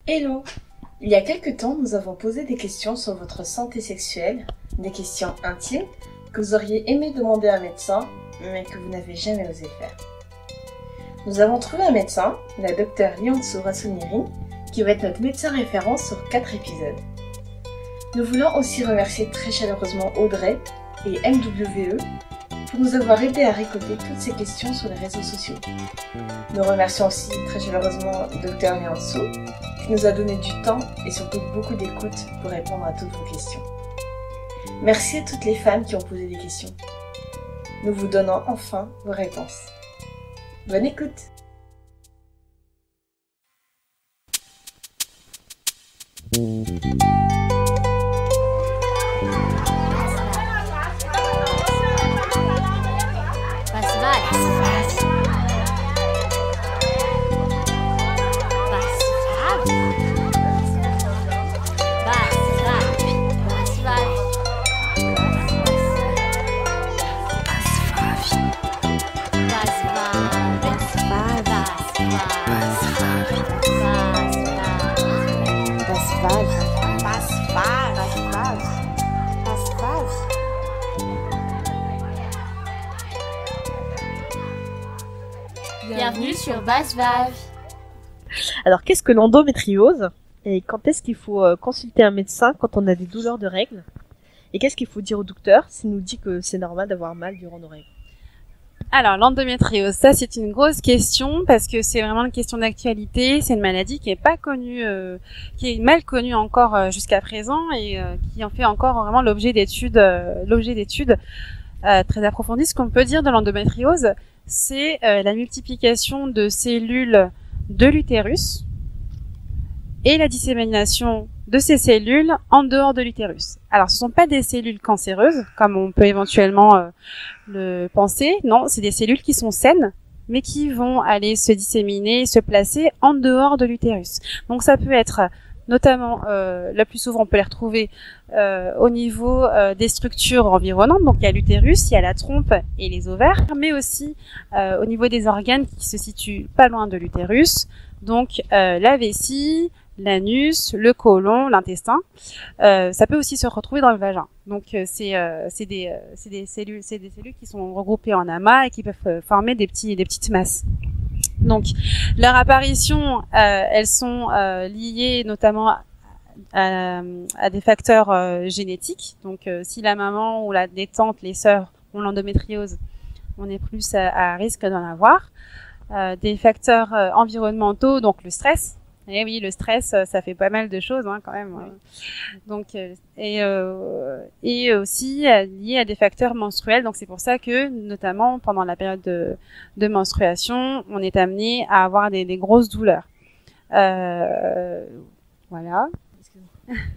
Hello! Il y a quelque temps, nous avons posé des questions sur votre santé sexuelle, des questions intimes que vous auriez aimé demander à un médecin, mais que vous n'avez jamais osé faire. Nous avons trouvé un médecin, la docteure Liansu Rasuniri, qui va être notre médecin référent sur 4 épisodes. Nous voulons aussi remercier très chaleureusement Audrey et MWE pour nous avoir aidé à récolter toutes ces questions sur les réseaux sociaux. Nous remercions aussi très chaleureusement Dr Liansu qui nous a donné du temps et surtout beaucoup d'écoute pour répondre à toutes vos questions. Merci à toutes les femmes qui ont posé des questions. Nous vous donnons enfin vos réponses. Bonne écoute! Bienvenue sur BassVav. Alors, qu'est-ce que l'endométriose? Et quand est-ce qu'il faut consulter un médecin quand on a des douleurs de règles? Et qu'est-ce qu'il faut dire au docteur s'il nous dit que c'est normal d'avoir mal durant nos règles? Alors, l'endométriose, ça c'est une grosse question parce que c'est vraiment une question d'actualité. C'est une maladie qui est pas connue, qui est mal connue encore jusqu'à présent et qui en fait encore vraiment l'objet d'études très approfondies. Ce qu'on peut dire de l'endométriose, c'est la multiplication de cellules de l'utérus et la dissémination de ces cellules en dehors de l'utérus. Alors, ce ne sont pas des cellules cancéreuses, comme on peut éventuellement le penser. Non, c'est des cellules qui sont saines, mais qui vont aller se disséminer, se placer en dehors de l'utérus. Donc, ça peut être notamment, le plus souvent, on peut les retrouver au niveau des structures environnantes. Donc, il y a l'utérus, il y a la trompe et les ovaires, mais aussi au niveau des organes qui se situent pas loin de l'utérus. Donc, la vessie, l'anus, le côlon, l'intestin. Ça peut aussi se retrouver dans le vagin. Donc, c'est des cellules qui sont regroupées en amas et qui peuvent former des petites masses. Donc, leur apparition, elles sont liées notamment à des facteurs génétiques. Donc, si la maman ou les tantes, les sœurs ont l'endométriose, on est plus à risque d'en avoir. Des facteurs environnementaux, donc le stress. Et oui, le stress, ça fait pas mal de choses quand même. Oui. Donc, et aussi lié à des facteurs menstruels. Donc, c'est pour ça que, notamment pendant la période de menstruation, on est amené à avoir des grosses douleurs. Voilà.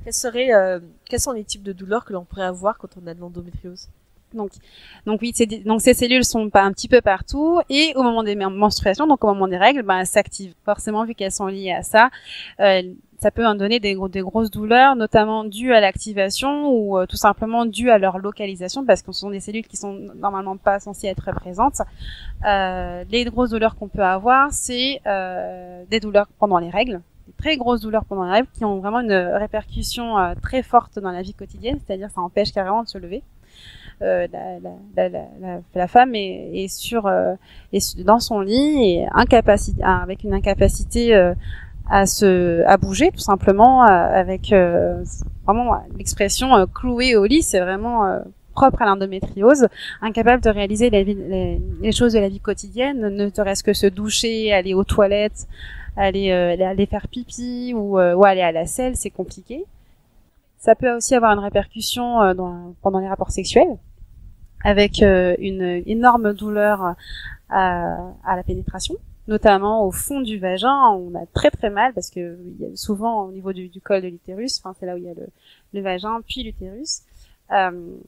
Quels sont les types de douleurs que l'on pourrait avoir quand on a de l'endométriose? Donc oui, donc ces cellules sont pas un petit peu partout et au moment des menstruations, donc au moment des règles, elles s'activent. Forcément, vu qu'elles sont liées à ça, ça peut en donner des grosses douleurs, notamment dues à l'activation ou tout simplement dues à leur localisation, parce que ce sont des cellules qui sont normalement pas censées être présentes. Les grosses douleurs qu'on peut avoir, c'est des douleurs pendant les règles. Des très grosses douleurs pendant les règles qui ont vraiment une répercussion très forte dans la vie quotidienne, c'est-à-dire ça empêche carrément de se lever. La femme est dans son lit et avec une incapacité à bouger tout simplement avec vraiment l'expression clouée au lit, c'est vraiment propre à l'endométriose, incapable de réaliser les choses de la vie quotidienne, ne serait-ce que se doucher, aller aux toilettes, aller faire pipi ou aller à la selle, c'est compliqué. Ça peut aussi avoir une répercussion pendant les rapports sexuels, avec une énorme douleur à la pénétration, notamment au fond du vagin. On a très très mal parce que il y a souvent au niveau du col de l'utérus, c'est là où il y a le vagin puis l'utérus. Il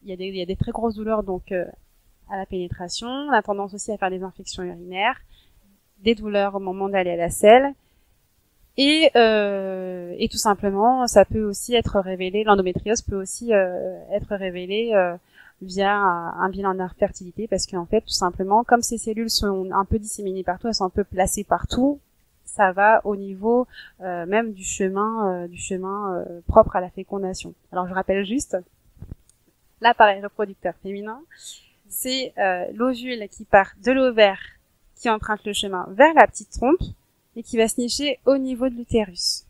y a des très grosses douleurs donc à la pénétration. On a tendance aussi à faire des infections urinaires, des douleurs au moment d'aller à la selle. Et tout simplement, ça peut aussi être révélé, l'endométriose peut aussi être révélée via un bilan d'infertilité, parce qu'en fait, tout simplement, comme ces cellules sont un peu disséminées partout, elles sont un peu placées partout, ça va au niveau même du chemin propre à la fécondation. Alors je rappelle juste, l'appareil reproducteur féminin, c'est l'ovule qui part de l'ovaire, qui emprunte le chemin vers la petite trompe et qui va se nicher au niveau de l'utérus.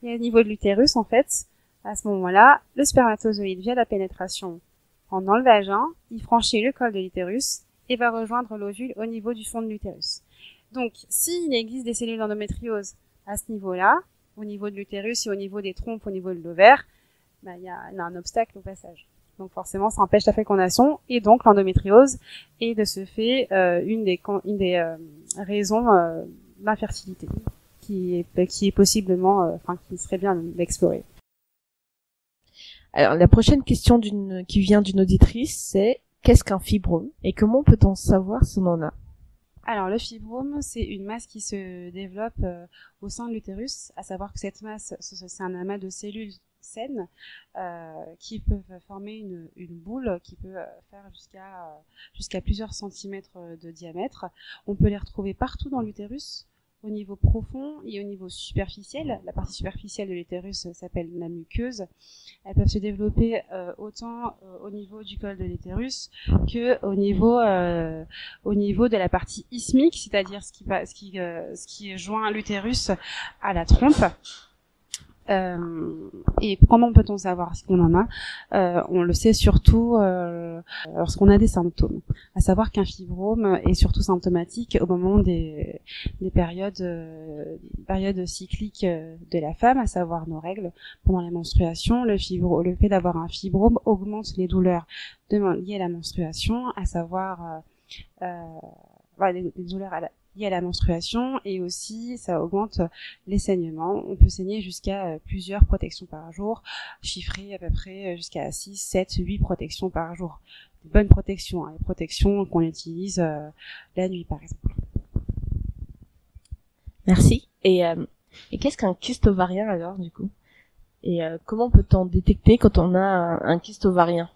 Et au niveau de l'utérus, en fait, à ce moment-là, le spermatozoïde, via la pénétration dans le vagin, il franchit le col de l'utérus et va rejoindre l'ovule au niveau du fond de l'utérus. Donc, s'il existe des cellules d'endométriose à ce niveau-là, au niveau de l'utérus et au niveau des trompes, au niveau de l'ovaire, il y a un obstacle au passage. Donc forcément, ça empêche la fécondation et donc l'endométriose est de ce fait une des raisons d'infertilité qui est possiblement, qui serait bien d'explorer. Alors la prochaine question qui vient d'une auditrice, c'est qu'est-ce qu'un fibrome et comment peut-on savoir si on en a? Alors le fibrome, c'est une masse qui se développe au sein de l'utérus, à savoir que cette masse, c'est un amas de cellules saines qui peuvent former une boule qui peut faire jusqu'à plusieurs centimètres de diamètre. On peut les retrouver partout dans l'utérus, au niveau profond et au niveau superficiel. La partie superficielle de l'utérus s'appelle la muqueuse. Elles peuvent se développer autant au niveau du col de l'utérus que au niveau de la partie isthmique, c'est-à-dire ce qui joint l'utérus à la trompe. Et comment peut-on savoir si on en a? On le sait surtout lorsqu'on a des symptômes. À savoir qu'un fibrome est surtout symptomatique au moment des périodes cycliques de la femme, à savoir nos règles pendant la menstruation. Le fait d'avoir un fibrome augmente les douleurs liées à la menstruation, à savoir les douleurs liées à la menstruation, et aussi ça augmente les saignements. On peut saigner jusqu'à plusieurs protections par jour, chiffrées à peu près jusqu'à 6, 7, 8 protections par jour. Des bonnes protections, les protections qu'on utilise la nuit par exemple. Merci. Et qu'est-ce qu'un kyste ovarien alors du coup? Et comment peut-on détecter quand on a un kyste ovarien?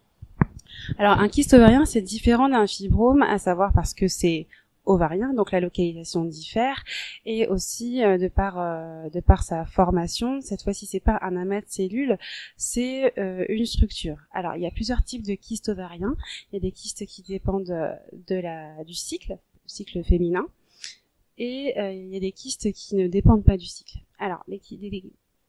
Alors un kyste ovarien, c'est différent d'un fibrome, à savoir parce que c'est ovarien, donc la localisation diffère, et aussi de par sa formation. Cette fois-ci, c'est pas un amas de cellules, c'est une structure. Alors, il y a plusieurs types de kystes ovariens. Il y a des kystes qui dépendent du cycle féminin, et il y a des kystes qui ne dépendent pas du cycle. Alors, les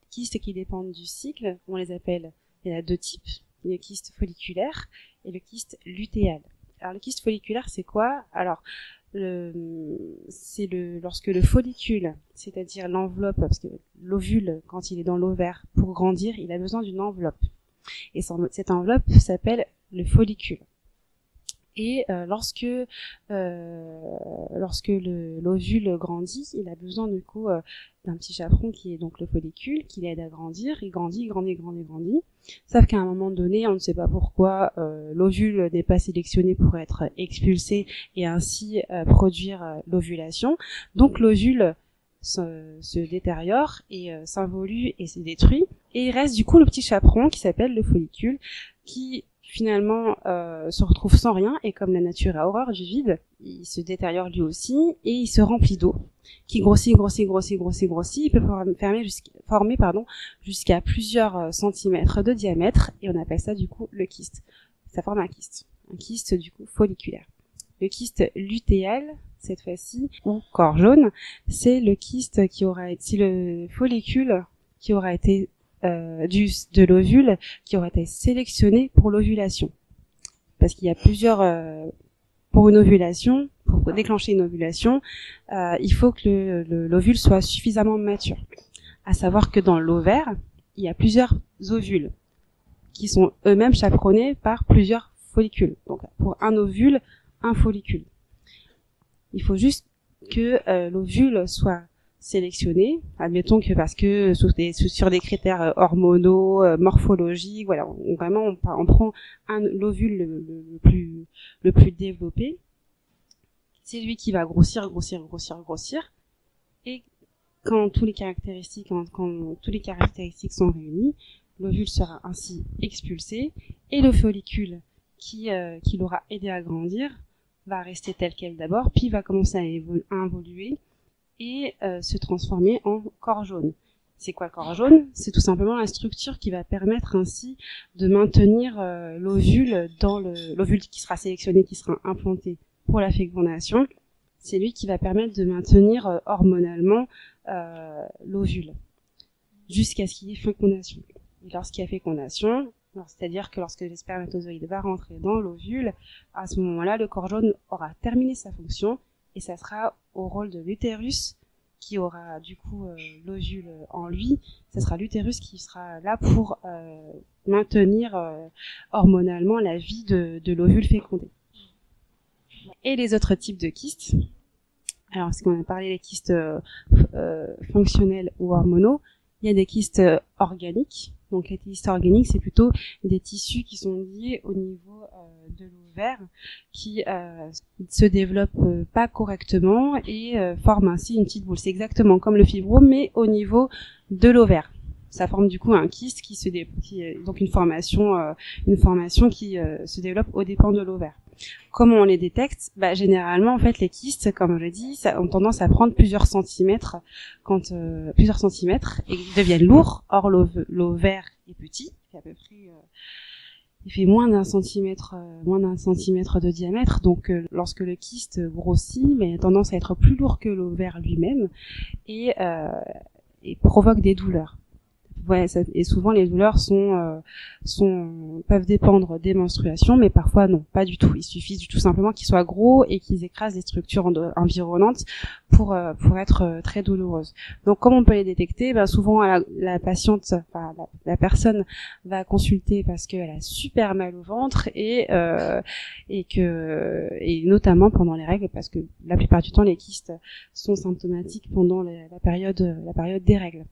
kystes qui dépendent du cycle, on les appelle, il y en a deux types, le kyste folliculaire et le kyste lutéal. Alors, le kyste folliculaire, c'est quoi? Alors, lorsque le follicule, c'est-à-dire l'enveloppe, parce que l'ovule, quand il est dans l'ovaire, pour grandir, il a besoin d'une enveloppe. Et cette enveloppe s'appelle le follicule. Et lorsque l'ovule grandit, il a besoin du coup d'un petit chaperon qui est donc le follicule, qui l'aide à grandir. Il grandit. Sauf qu'à un moment donné, on ne sait pas pourquoi, l'ovule n'est pas sélectionné pour être expulsé et ainsi produire l'ovulation. Donc l'ovule se détériore et s'involue et se détruit. Et il reste du coup le petit chaperon qui s'appelle le follicule, qui finalement se retrouve sans rien, et comme la nature a horreur du vide, il se détériore lui aussi et il se remplit d'eau qui grossit. Il peut former jusqu'à plusieurs centimètres de diamètre, et on appelle ça du coup le kyste. Ça forme un kyste du coup folliculaire. Le kyste lutéal, cette fois-ci, ou corps jaune, c'est le kyste c'est le follicule qui aura été de l'ovule qui aurait été sélectionné pour l'ovulation. Parce qu'il y a pour déclencher une ovulation, il faut que l'ovule soit suffisamment mature. À savoir que dans l'ovaire, il y a plusieurs ovules qui sont eux-mêmes chaperonnés par plusieurs follicules. Donc pour un ovule, un follicule. Il faut juste que l'ovule soit sélectionné, admettons que parce que sur des critères hormonaux, morphologiques, voilà, on prend l'ovule le plus développé. C'est lui qui va grossir, et quand toutes les caractéristiques sont réunies, l'ovule sera ainsi expulsé, et le follicule qui l'aura aidé à grandir va rester tel quel d'abord, puis va commencer à évoluer et se transformer en corps jaune. C'est quoi le corps jaune? C'est tout simplement la structure qui va permettre ainsi de maintenir l'ovule dans l'ovule qui sera sélectionné, qui sera implanté pour la fécondation. C'est lui qui va permettre de maintenir hormonalement l'ovule jusqu'à ce qu'il y ait fécondation. Et lorsqu'il y a fécondation, c'est-à-dire que lorsque le spermatozoïde va rentrer dans l'ovule, à ce moment-là, le corps jaune aura terminé sa fonction et ça sera au rôle de l'utérus qui aura du coup l'ovule en lui. Ce sera l'utérus qui sera là pour maintenir hormonalement la vie de l'ovule fécondé. Et les autres types de kystes, alors parce qu'on a parlé des kystes fonctionnels ou hormonaux, il y a des kystes organiques. Donc les kystes organiques, c'est plutôt des tissus qui sont liés au niveau de l'ovaire, qui se développent pas correctement et forment ainsi une petite boule. C'est exactement comme le fibrome, mais au niveau de l'ovaire. Ça forme du coup un kyste donc une formation qui se développe aux dépens de l'ovaire. Comment on les détecte? Généralement, en fait, les kystes, comme je l'ai dit, ont tendance à prendre plusieurs centimètres et ils deviennent lourds. Or, l'ovaire est petit, il fait à peu près, il fait moins d'un centimètre de diamètre. Donc, lorsque le kyste grossit, il a tendance à être plus lourd que l'ovaire lui-même et provoque des douleurs. Ouais, et souvent les douleurs peuvent dépendre des menstruations, mais parfois non, pas du tout. Il suffit tout simplement qu'ils soient gros et qu'ils écrasent les structures environnantes pour être très douloureuses. Donc, comment on peut les détecter? Souvent la patiente, la personne va consulter parce qu'elle a super mal au ventre et notamment pendant les règles, parce que la plupart du temps les kystes sont symptomatiques pendant la période des règles.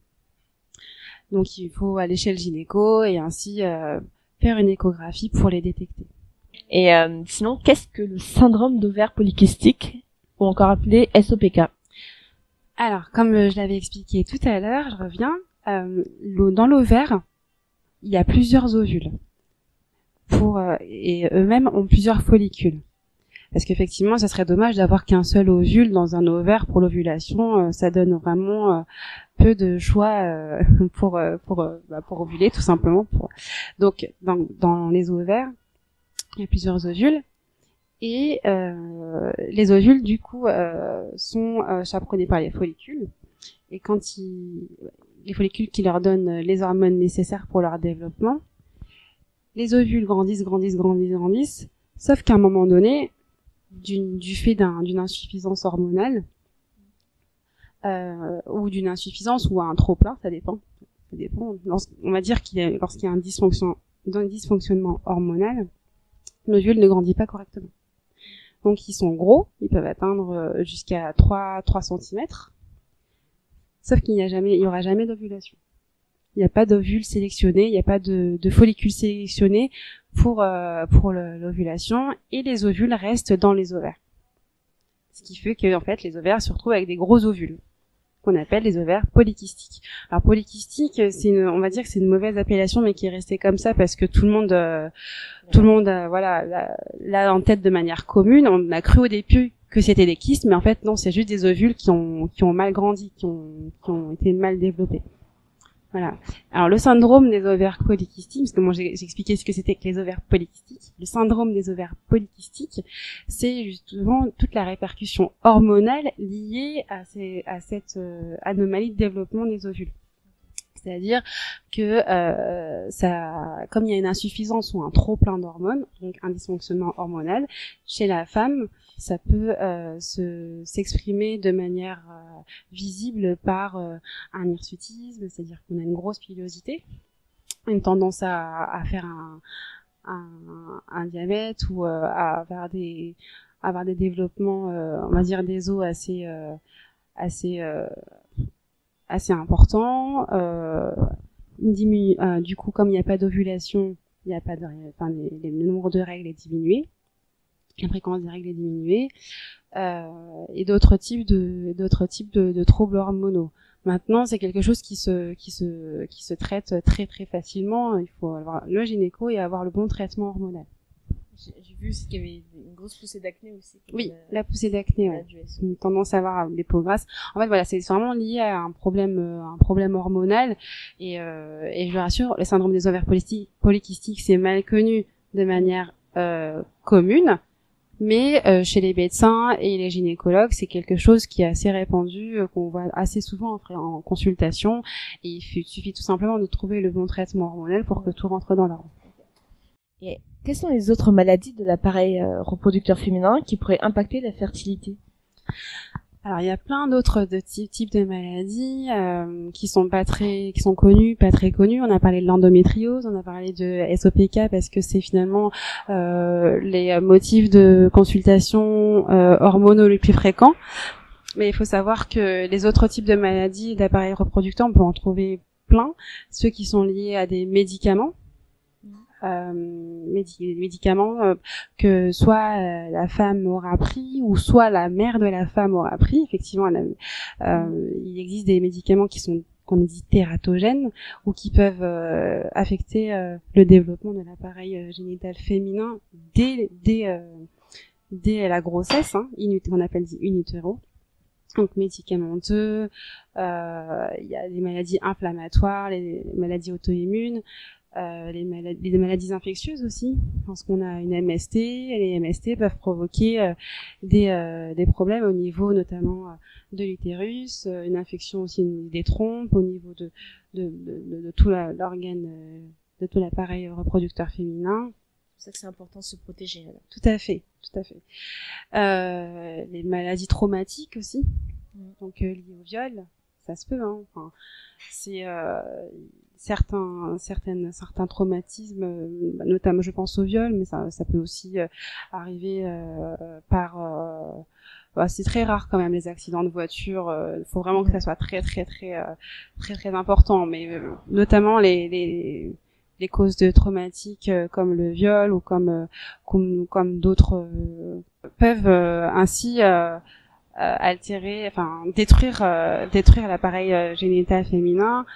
Donc il faut aller chez le gynéco et ainsi faire une échographie pour les détecter. Et sinon, qu'est-ce que le syndrome d'ovaire polykystique, ou encore appelé SOPK? Alors, comme je l'avais expliqué tout à l'heure, je reviens. Dans l'ovaire, il y a plusieurs ovules et eux-mêmes ont plusieurs follicules. Parce qu'effectivement, ça serait dommage d'avoir qu'un seul ovule dans un ovaire pour l'ovulation. Ça donne vraiment peu de choix pour ovuler, tout simplement. Donc, dans les ovaires, il y a plusieurs ovules. Et les ovules, du coup, sont chaperonnés par les follicules. Et les follicules qui leur donnent les hormones nécessaires pour leur développement, les ovules grandissent, sauf qu'à un moment donné, du fait d'une insuffisance hormonale ou d'une insuffisance ou un trop plein, ça dépend. On va dire lorsqu'il y a un dysfonctionnement hormonal, l'ovule ne grandit pas correctement. Donc ils sont gros, ils peuvent atteindre jusqu'à 3 cm, sauf qu'il y aura jamais d'ovulation. Il n'y a pas d'ovule sélectionné, il n'y a pas de follicule sélectionné pour l'ovulation, et les ovules restent dans les ovaires. Ce qui fait que en fait les ovaires se retrouvent avec des gros ovules qu'on appelle les ovaires polykystiques. Alors polykystique, on va dire que c'est une mauvaise appellation, mais qui est restée comme ça parce que tout le monde l'a en tête de manière commune. On a cru au début que c'était des kystes, mais en fait non, c'est juste des ovules qui ont mal grandi, qui ont été mal développés. Voilà. Alors le syndrome des ovaires polykystiques, parce que moi j'ai expliqué ce que c'était que les ovaires polykystiques. Le syndrome des ovaires polykystiques, c'est justement toute la répercussion hormonale liée à cette anomalie de développement des ovules. C'est-à-dire que comme il y a une insuffisance ou un trop plein d'hormones, donc un dysfonctionnement hormonal, chez la femme, ça peut s'exprimer de manière visible par un hirsutisme, c'est-à-dire qu'on a une grosse pilosité, une tendance à faire un diabète ou à avoir des développements, on va dire des os assez importants. Du coup, comme il n'y a pas d'ovulation, il n'y a pas le nombre de règles est diminué. La fréquence des règles est diminuée, et d'autres types de troubles hormonaux. Maintenant, c'est quelque chose qui se traite très très facilement. Il faut avoir le gynéco et avoir le bon traitement hormonal. J'ai vu aussi qu'il y avait une grosse poussée d'acné aussi. Oui, la poussée d'acné, ouais. Une tendance à avoir des peaux grasses. En fait, voilà, c'est vraiment lié à un problème hormonal. Et je vous rassure, le syndrome des ovaires polykystiques, c'est mal connu de manière commune. Mais chez les médecins et les gynécologues, c'est quelque chose qui est assez répandu, qu'on voit assez souvent en consultation. Et il suffit tout simplement de trouver le bon traitement hormonal pour que tout rentre dans l'ordre. Et quelles sont les autres maladies de l'appareil reproducteur féminin qui pourraient impacter la fertilité? Alors il y a plein d'autres types de maladies qui sont connues, pas très connues. On a parlé de l'endométriose, on a parlé de SOPK parce que c'est finalement les motifs de consultation hormonaux les plus fréquents. Mais il faut savoir que les autres types de maladies d'appareil reproducteur, on peut en trouver plein. Ceux qui sont liés à des médicaments. Médicaments que soit la femme aura pris ou soit la mère de la femme aura pris. Effectivement, il existe des médicaments qu'on dit tératogènes ou qui peuvent affecter le développement de l'appareil génital féminin dès la grossesse, qu'on appelle in utero. Donc médicamenteux, il y a des maladies inflammatoires, les maladies auto-immunes. Les maladies infectieuses aussi, parce qu'on a une MST, et les MST peuvent provoquer des problèmes au niveau notamment de l'utérus, une infection aussi des trompes, au niveau de tout l'organe, de tout l'appareil reproducteur féminin. C'est pour ça que c'est important de se protéger. Alors. Tout à fait. Les maladies traumatiques aussi, donc liées au viol, ça se peut. Enfin, c'est certains traumatismes, notamment je pense au viol, mais ça peut aussi arriver c'est très rare quand même les accidents de voiture. Faut vraiment que ça soit très important, mais notamment les causes de traumatiques comme le viol ou comme d'autres peuvent ainsi altérer, enfin détruire l'appareil génital féminin.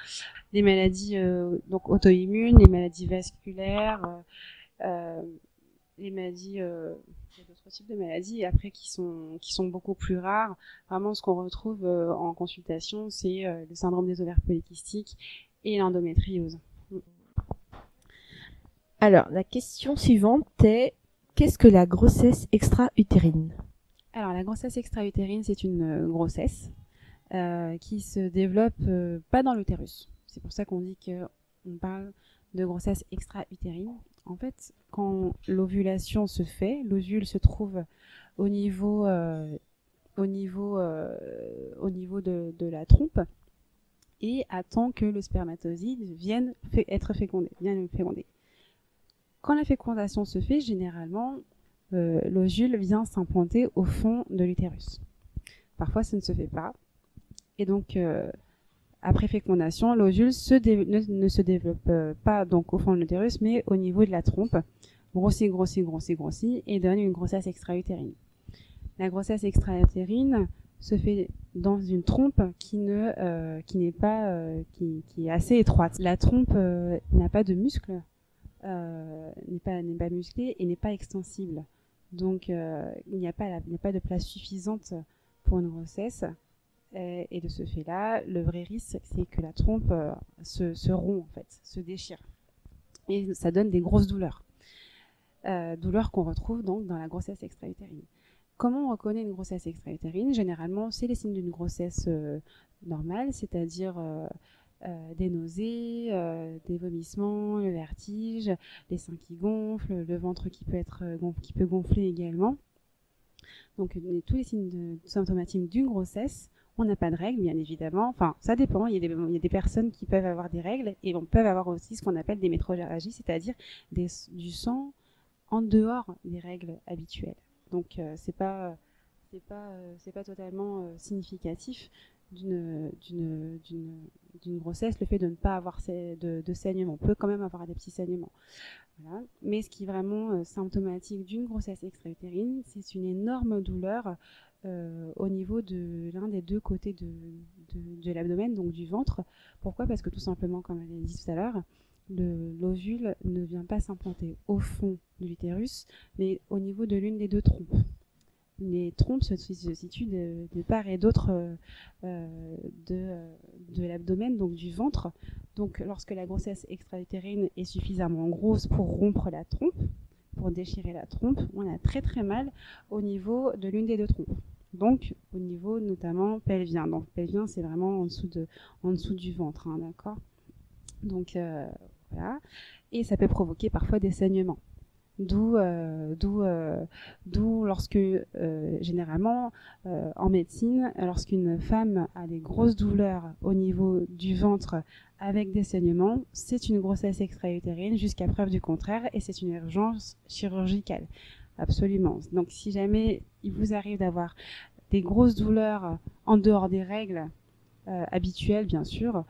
Les maladies donc auto-immunes, les maladies vasculaires, les maladies, il y a d'autres types de maladies après qui sont beaucoup plus rares. Vraiment, ce qu'on retrouve en consultation, c'est le syndrome des ovaires polykystiques et l'endométriose. Alors, la question suivante est qu'est-ce que la grossesse extra-utérine? Alors, la grossesse extra-utérine, c'est une grossesse qui se développe pas dans l'utérus. C'est pour ça qu'on dit qu'on parle de grossesse extra-utérine. En fait, quand l'ovulation se fait, l'ovule se trouve au niveau de la trompe et attend que le spermatozoïde vienne être fécondé. Quand la fécondation se fait, généralement, l'ovule vient s'implanter au fond de l'utérus. Parfois, ça ne se fait pas. Et donc, après fécondation, l'ovule ne se développe pas donc au fond de l'utérus, mais au niveau de la trompe, grossit, et donne une grossesse extra-utérine. La grossesse extra-utérine se fait dans une trompe qui est assez étroite. La trompe n'a pas de muscle, n'est pas musclée et n'est pas extensible. Donc, il n'y a pas de place suffisante pour une grossesse. Et de ce fait-là, le vrai risque, c'est que la trompe se rompt, en fait, se déchire. Et ça donne des grosses douleurs. Douleurs qu'on retrouve donc dans la grossesse extra-utérine. Comment on reconnaît une grossesse extra-utérine? Généralement, c'est les signes d'une grossesse normale, c'est-à-dire des nausées, des vomissements, le vertige, les seins qui gonflent, le ventre qui peut gonfler également. Donc, tous les signes symptomatiques d'une grossesse. On n'a pas de règles, bien évidemment. Enfin, ça dépend. Il y a des personnes qui peuvent avoir des règles et on peut avoir aussi ce qu'on appelle des métrorragies, c'est-à-dire du sang en dehors des règles habituelles. Donc, c'est pas totalement significatif d'une grossesse, le fait de ne pas avoir de saignement. On peut quand même avoir des petits saignements. Voilà. Mais ce qui est vraiment symptomatique d'une grossesse extra-utérine, c'est une énorme douleur au niveau de l'un des deux côtés de l'abdomen, donc du ventre. Pourquoi? Parce que tout simplement, comme je l'ai dit tout à l'heure, l'ovule ne vient pas s'implanter au fond de l'utérus, mais au niveau de l'une des deux trompes. Les trompes se situent de part et d'autre de l'abdomen, donc du ventre. Donc lorsque la grossesse extra-utérine est suffisamment grosse pour rompre la trompe, pour déchirer la trompe, on a très très mal au niveau de l'une des deux trompes. Donc au niveau notamment pelvien. Donc pelvien, c'est vraiment en dessous du ventre, hein, d'accord ? Donc voilà. Et ça peut provoquer parfois des saignements. D'où lorsque généralement en médecine, lorsqu'une femme a des grosses douleurs au niveau du ventre avec des saignements, c'est une grossesse extra-utérine jusqu'à preuve du contraire et c'est une urgence chirurgicale. Absolument. Donc si jamais il vous arrive d'avoir des grosses douleurs en dehors des règles habituelles, bien sûr,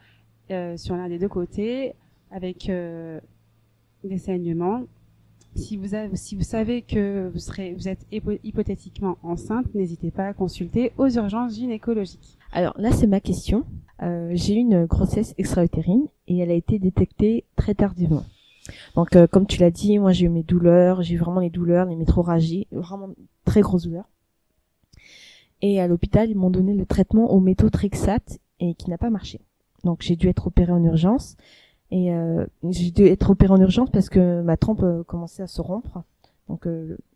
sur l'un des deux côtés, avec des saignements, si vous savez que vous êtes hypothétiquement enceinte, n'hésitez pas à consulter aux urgences gynécologiques. Alors là, c'est ma question. J'ai eu une grossesse extra-utérine et elle a été détectée très tardivement. Donc, comme tu l'as dit, moi j'ai eu mes douleurs, j'ai eu vraiment les douleurs, les métrorragies, vraiment très grosses douleurs. Et à l'hôpital, ils m'ont donné le traitement au méthotrexate et qui n'a pas marché. Donc, j'ai dû être opérée en urgence. Et j'ai dû être opérée en urgence parce que ma trompe commençait à se rompre. Donc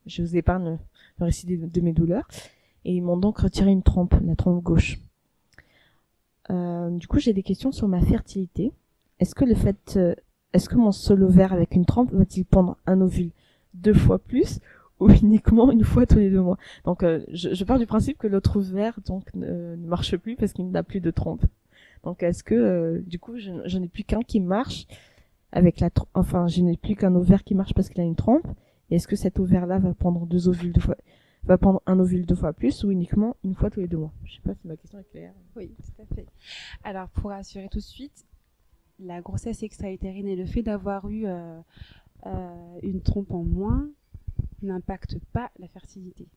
je vous épargne le récit de mes douleurs. Et ils m'ont donc retiré une trompe, la trompe gauche. Du coup, j'ai des questions sur ma fertilité. Est-ce que mon seul ovaire avec une trompe va-t-il pondre un ovule 2 fois plus ou uniquement une fois tous les 2 mois? Donc je pars du principe que l'autre ovaire donc ne marche plus parce qu'il n'a plus de trompe. Donc est-ce que du coup je n'ai plus qu'un qui marche avec je n'ai plus qu'un ovaire qui marche parce qu'il a une trompe, et est-ce que cet ovaire-là va prendre un ovule 2 fois plus ou uniquement une fois tous les 2 mois? Je sais pas si ma question est claire. Oui, tout à fait. Alors pour rassurer tout de suite, la grossesse extra-utérine et le fait d'avoir eu une trompe en moins n'impacte pas la fertilité.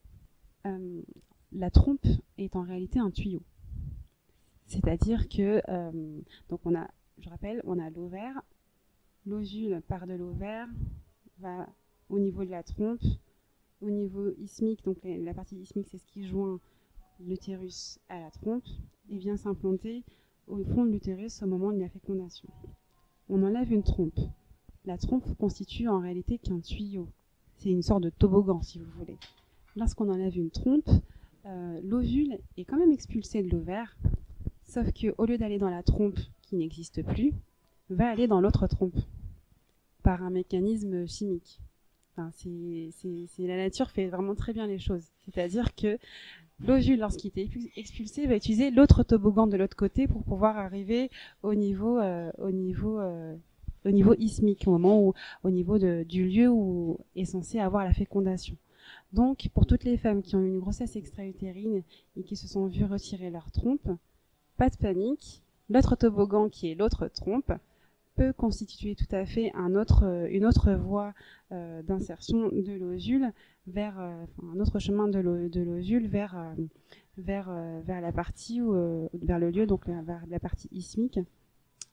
La trompe est en réalité un tuyau. C'est-à-dire que, donc je rappelle, on a l'ovaire, l'ovule part de l'ovaire, va au niveau de la trompe, au niveau isthmique, donc la partie isthmique, c'est ce qui joint l'utérus à la trompe, et vient s'implanter au fond de l'utérus au moment de la fécondation. On enlève une trompe. La trompe constitue en réalité qu'un tuyau. C'est une sorte de toboggan, si vous voulez. Lorsqu'on enlève une trompe, l'ovule est quand même expulsé de l'ovaire, sauf qu'au lieu d'aller dans la trompe qui n'existe plus, va aller dans l'autre trompe, par un mécanisme chimique. Enfin, la nature fait vraiment très bien les choses. C'est-à-dire que l'ovule, lorsqu'il est expulsé, va utiliser l'autre toboggan de l'autre côté pour pouvoir arriver au niveau isthmique, au niveau du lieu où est censé avoir la fécondation. Donc, pour toutes les femmes qui ont eu une grossesse extra-utérine et qui se sont vues retirer leur trompe, pas de panique, l'autre toboggan qui est l'autre trompe peut constituer tout à fait une autre voie d'insertion de l'ovule vers un autre chemin de l'ovule vers la partie vers le lieu, donc vers la partie isthmique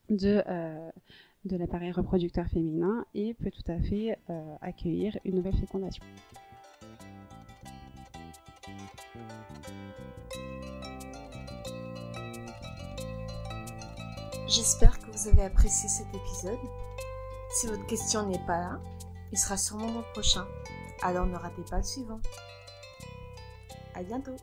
de l'appareil reproducteur féminin, et peut tout à fait accueillir une nouvelle fécondation. J'espère que vous avez apprécié cet épisode. Si votre question n'est pas là, il sera sûrement dans le prochain. Alors ne ratez pas le suivant. À bientôt.